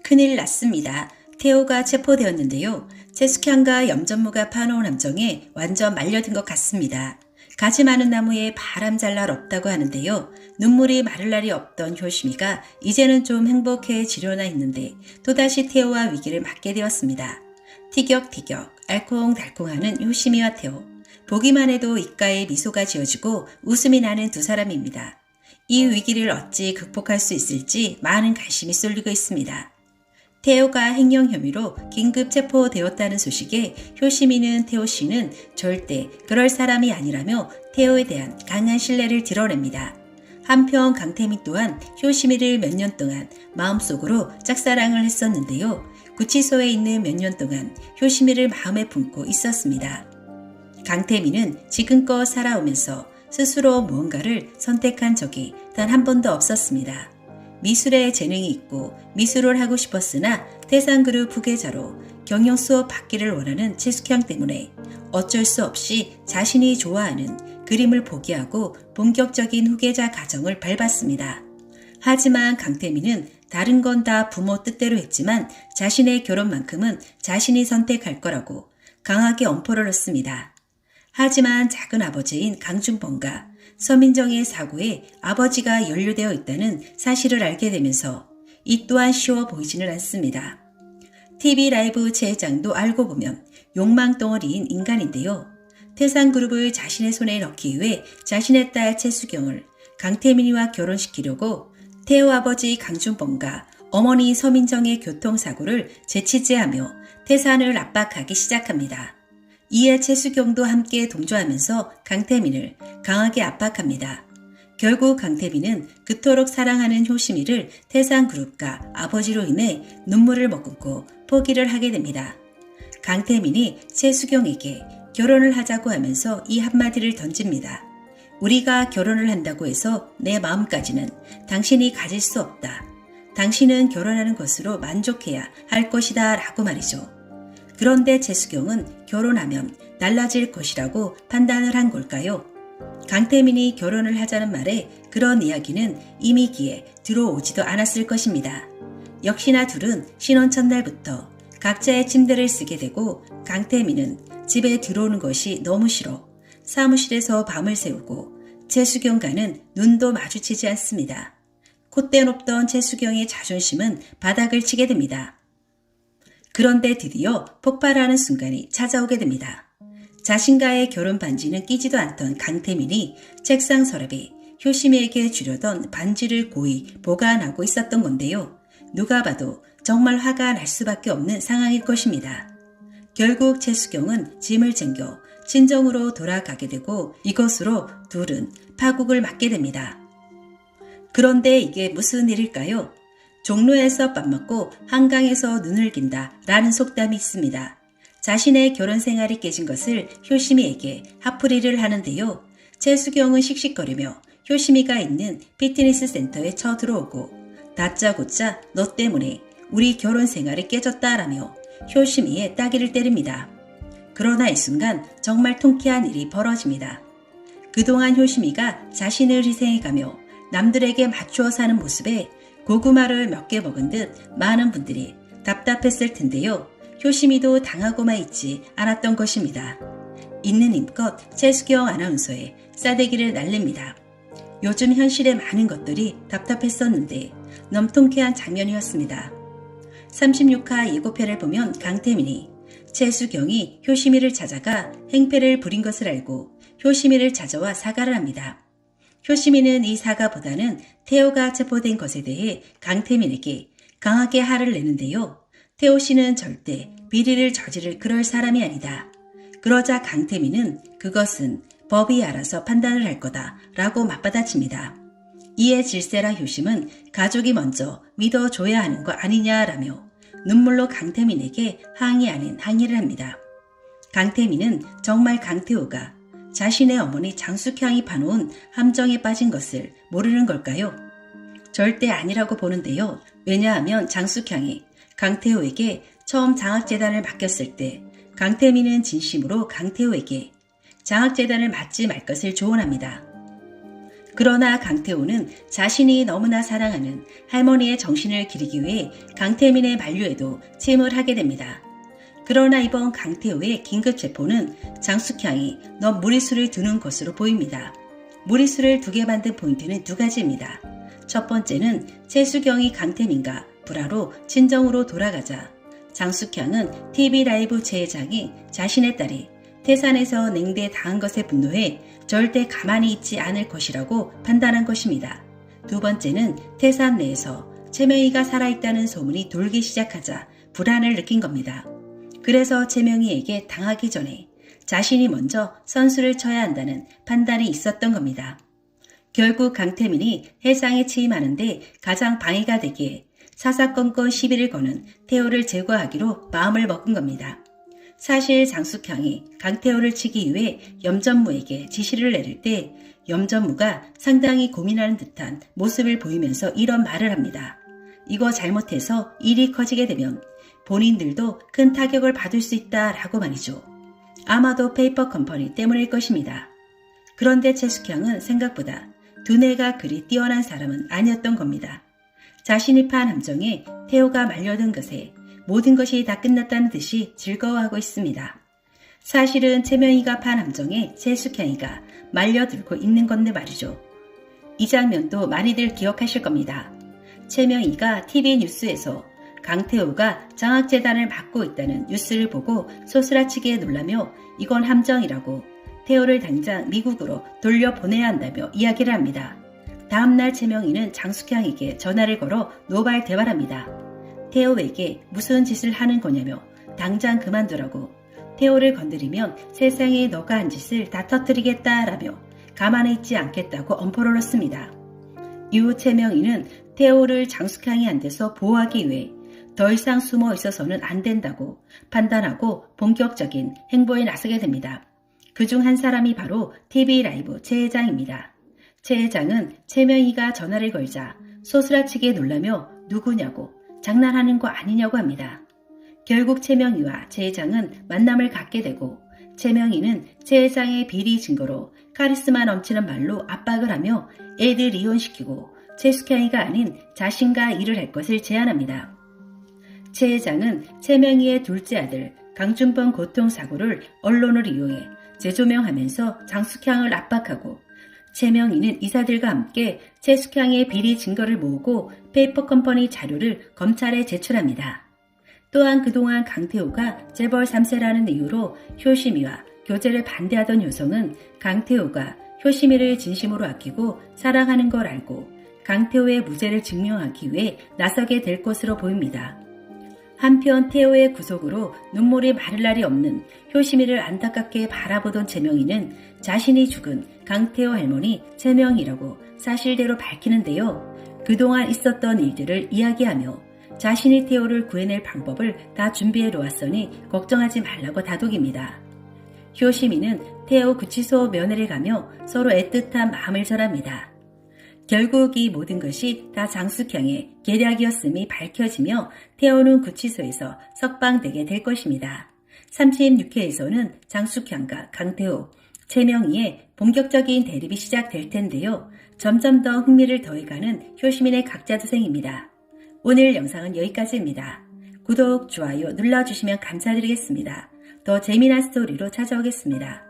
큰일 났습니다. 태호가 체포되었는데요. 최숙현과 염전무가 파놓은 함정에 완전 말려든 것 같습니다. 가지 많은 나무에 바람 잘 날 없다고 하는데요. 눈물이 마를 날이 없던 효심이가 이제는 좀 행복해지려나 했는데 또다시 태호와 위기를 맞게 되었습니다. 티격티격 알콩달콩하는 효심이와 태호. 보기만 해도 입가에 미소가 지어지고 웃음이 나는 두 사람입니다. 이 위기를 어찌 극복할 수 있을지 많은 관심이 쏠리고 있습니다. 태호가 횡령 혐의로 긴급 체포되었다는 소식에 효시미는 태호 씨는 절대 그럴 사람이 아니라며 태호에 대한 강한 신뢰를 드러냅니다. 한편 강태민 또한 효시미를 몇 년 동안 마음속으로 짝사랑을 했었는데요. 구치소에 있는 몇 년 동안 효시미를 마음에 품고 있었습니다. 강태민은 지금껏 살아오면서 스스로 무언가를 선택한 적이 단 한 번도 없었습니다. 미술에 재능이 있고 미술을 하고 싶었으나 태산그룹 후계자로 경영 수업 받기를 원하는 최숙현 때문에 어쩔 수 없이 자신이 좋아하는 그림을 포기하고 본격적인 후계자 과정을 밟았습니다. 하지만 강태민은 다른 건 다 부모 뜻대로 했지만 자신의 결혼만큼은 자신이 선택할 거라고 강하게 엄포를 넣습니다. 하지만 작은 아버지인 강준범과 서민정의 사고에 아버지가 연루되어 있다는 사실을 알게 되면서 이 또한 쉬워 보이지는 않습니다. TV 라이브 최 회장도 알고 보면 욕망덩어리인 인간인데요. 태산그룹을 자신의 손에 넣기 위해 자신의 딸 최수경을 강태민이와 결혼시키려고 태호 아버지 강준범과 어머니 서민정의 교통사고를 재치제하며 태산을 압박하기 시작합니다. 이에 최수경도 함께 동조하면서 강태민을 강하게 압박합니다. 결국 강태민은 그토록 사랑하는 효심이를 태산그룹과 아버지로 인해 눈물을 머금고 포기를 하게 됩니다. 강태민이 최수경에게 결혼을 하자고 하면서 이 한마디를 던집니다. 우리가 결혼을 한다고 해서 내 마음까지는 당신이 가질 수 없다. 당신은 결혼하는 것으로 만족해야 할 것이다 라고 말이죠. 그런데 최수경은 결혼하면 달라질 것이라고 판단을 한 걸까요? 강태민이 결혼을 하자는 말에 그런 이야기는 이미 귀에 들어오지도 않았을 것입니다. 역시나 둘은 신혼 첫날부터 각자의 침대를 쓰게 되고 강태민은 집에 들어오는 것이 너무 싫어 사무실에서 밤을 새우고 최수경과는 눈도 마주치지 않습니다. 콧대 높던 최수경의 자존심은 바닥을 치게 됩니다. 그런데 드디어 폭발하는 순간이 찾아오게 됩니다. 자신과의 결혼 반지는 끼지도 않던 강태민이 책상 서랍에 효심이에게 주려던 반지를 고이 보관하고 있었던 건데요. 누가 봐도 정말 화가 날 수밖에 없는 상황일 것입니다. 결국 최수경은 짐을 챙겨 친정으로 돌아가게 되고 이것으로 둘은 파국을 맞게 됩니다. 그런데 이게 무슨 일일까요? 종로에서 밥 먹고 한강에서 눈을 긴다 라는 속담이 있습니다. 자신의 결혼 생활이 깨진 것을 효심이에게 화풀이를 하는데요. 최수경은 씩씩거리며 효심이가 있는 피트니스 센터에 쳐들어오고 다짜고짜 너 때문에 우리 결혼 생활이 깨졌다라며 효심이의 따귀를 때립니다. 그러나 이 순간 정말 통쾌한 일이 벌어집니다. 그동안 효심이가 자신을 희생해가며 남들에게 맞추어 사는 모습에 고구마를 몇 개 먹은 듯 많은 분들이 답답했을 텐데요. 효심이도 당하고만 있지 않았던 것입니다. 있는 힘껏 최수경 아나운서의 싸대기를 날립니다. 요즘 현실의 많은 것들이 답답했었는데 너무 통쾌한 장면이었습니다. 36화 예고편을 보면 강태민이 최수경이 효심이를 찾아가 행패를 부린 것을 알고 효심이를 찾아와 사과를 합니다. 효심이는 이 사과보다는 태호가 체포된 것에 대해 강태민에게 강하게 화를 내는데요. 태호 씨는 절대 비리를 저지를 그럴 사람이 아니다. 그러자 강태민은 그것은 법이 알아서 판단을 할 거다 라고 맞받아칩니다. 이에 질세라 효심은 가족이 먼저 믿어줘야 하는 거 아니냐라며 눈물로 강태민에게 항의 아닌 항의를 합니다. 강태민은 정말 강태호가 자신의 어머니 장숙향이 파놓은 함정에 빠진 것을 모르는 걸까요? 절대 아니라고 보는데요. 왜냐하면 장숙향이 강태호에게 처음 장학재단을 맡겼을 때 강태민은 진심으로 강태호에게 장학재단을 맡지 말 것을 조언합니다. 그러나 강태호는 자신이 너무나 사랑하는 할머니의 정신을 기리기 위해 강태민의 만류에도 침울하게 됩니다. 그러나 이번 강태호의 긴급 체포는 장숙향이 넌 무리수를 두는 것으로 보입니다. 무리수를 두게 만든 포인트는 두 가지입니다. 첫 번째는 최수경이 강태민과 불화로 친정으로 돌아가자 장숙향은 TV 라이브 제회장이 자신의 딸이 태산에서 냉대 당한 것에 분노해 절대 가만히 있지 않을 것이라고 판단한 것입니다. 두 번째는 태산 내에서 최명희가 살아있다는 소문이 돌기 시작하자 불안을 느낀 겁니다. 그래서 최명희에게 당하기 전에 자신이 먼저 선수를 쳐야 한다는 판단이 있었던 겁니다. 결국 강태민이 해상에 취임하는데 가장 방해가 되기에 사사건건 시비를 거는 태호를 제거하기로 마음을 먹은 겁니다. 사실 장숙향이 강태호를 치기 위해 염전무에게 지시를 내릴 때 염전무가 상당히 고민하는 듯한 모습을 보이면서 이런 말을 합니다. 이거 잘못해서 일이 커지게 되면 본인들도 큰 타격을 받을 수 있다라고 말이죠. 아마도 페이퍼 컴퍼니 때문일 것입니다. 그런데 최숙향은 생각보다 두뇌가 그리 뛰어난 사람은 아니었던 겁니다. 자신이 판 함정에 태호가 말려든 것에 모든 것이 다 끝났다는 듯이 즐거워하고 있습니다. 사실은 최명희가 판 함정에 최숙향이가 말려들고 있는 건데 말이죠. 이 장면도 많이들 기억하실 겁니다. 최명희가 TV 뉴스에서 강태호가 장학재단을 맡고 있다는 뉴스를 보고 소스라치게 놀라며 이건 함정이라고 태호를 당장 미국으로 돌려보내야 한다며 이야기를 합니다. 다음날 최명희는 장숙향에게 전화를 걸어 노발대발합니다. 태호에게 무슨 짓을 하는 거냐며 당장 그만두라고 태호를 건드리면 세상에 너가 한 짓을 다 터뜨리겠다라며 가만히 있지 않겠다고 엄포를 놓습니다. 이후 최명희는 태호를 장숙향이 한 데서 보호하기 위해 더 이상 숨어 있어서는 안 된다고 판단하고 본격적인 행보에 나서게 됩니다. 그중 한 사람이 바로 TV 라이브 최 회장입니다. 최 회장은 최명희가 전화를 걸자 소스라치게 놀라며 누구냐고 장난하는 거 아니냐고 합니다. 결국 최명희와 최 회장은 만남을 갖게 되고 최명희는 최 회장의 비리 증거로 카리스마 넘치는 말로 압박을 하며 애들 이혼시키고 최숙향이가 아닌 자신과 일을 할 것을 제안합니다. 최 회장은 최명희의 둘째 아들 강준범 교통사고를 언론을 이용해 재조명하면서 장숙향을 압박하고 최명희는 이사들과 함께 최숙향의 비리 증거를 모으고 페이퍼컴퍼니 자료를 검찰에 제출합니다. 또한 그동안 강태호가 재벌 3세라는 이유로 효심이와 교제를 반대하던 여성은 강태호가 효심이를 진심으로 아끼고 사랑하는 걸 알고 강태호의 무죄를 증명하기 위해 나서게 될 것으로 보입니다. 한편 태호의 구속으로 눈물이 마를 날이 없는 효심이를 안타깝게 바라보던 최명희는 자신이 죽은 강태호 할머니 최명희라고 사실대로 밝히는데요. 그동안 있었던 일들을 이야기하며 자신이 태호를 구해낼 방법을 다 준비해 놓았으니 걱정하지 말라고 다독입니다. 효심이는 태호 구치소 면회를 가며 서로 애틋한 마음을 전합니다. 결국 이 모든 것이 다 장숙향의 계략이었음이 밝혀지며 태호는 구치소에서 석방되게 될 것입니다. 36회에서는 장숙향과 강태호, 최명희의 본격적인 대립이 시작될 텐데요. 점점 더 흥미를 더해가는 효시민의 각자도생입니다. 오늘 영상은 여기까지입니다. 구독, 좋아요 눌러주시면 감사드리겠습니다. 더 재미난 스토리로 찾아오겠습니다.